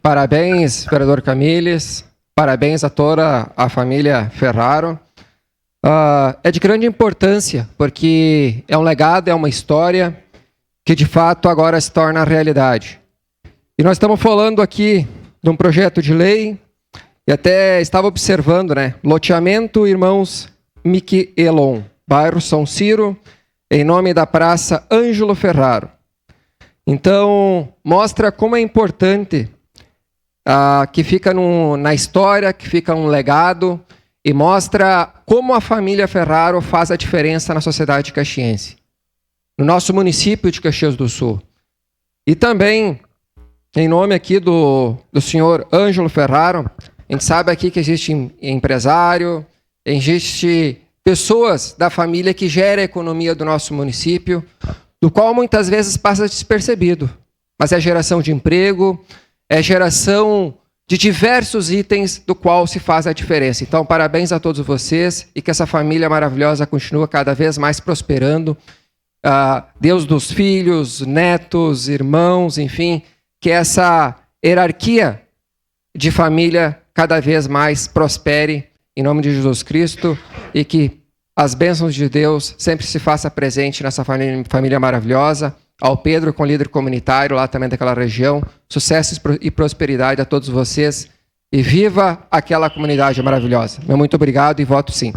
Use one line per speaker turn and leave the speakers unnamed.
Parabéns, vereador Camilles, parabéns a toda a família Ferraro. É de grande importância, porque é um legado, é uma história que de fato agora se torna realidade. E nós estamos falando aqui de um projeto de lei, e até estava observando, loteamento Irmãos Miquelon, bairro São Ciro, em nome da Praça Ângelo Ferraro. Então, mostra como é importante que fica na história, que fica um legado, e mostra como a família Ferraro faz a diferença na sociedade caxiense, no nosso município de Caxias do Sul. E também, em nome aqui do senhor Ângelo Ferraro, a gente sabe aqui que existe empresário, existe pessoas da família que geram a economia do nosso município, do qual muitas vezes passa despercebido, mas é geração de emprego, é geração de diversos itens do qual se faz a diferença. Então, parabéns a todos vocês e que essa família maravilhosa continue cada vez mais prosperando. Deus dos filhos, netos, irmãos, enfim, que essa hierarquia de família cada vez mais prospere em nome de Jesus Cristo e que as bênçãos de Deus sempre se faça presente nessa família maravilhosa. Ao Pedro, com líder comunitário lá também daquela região, sucesso e prosperidade a todos vocês e viva aquela comunidade maravilhosa. Meu muito obrigado e voto sim.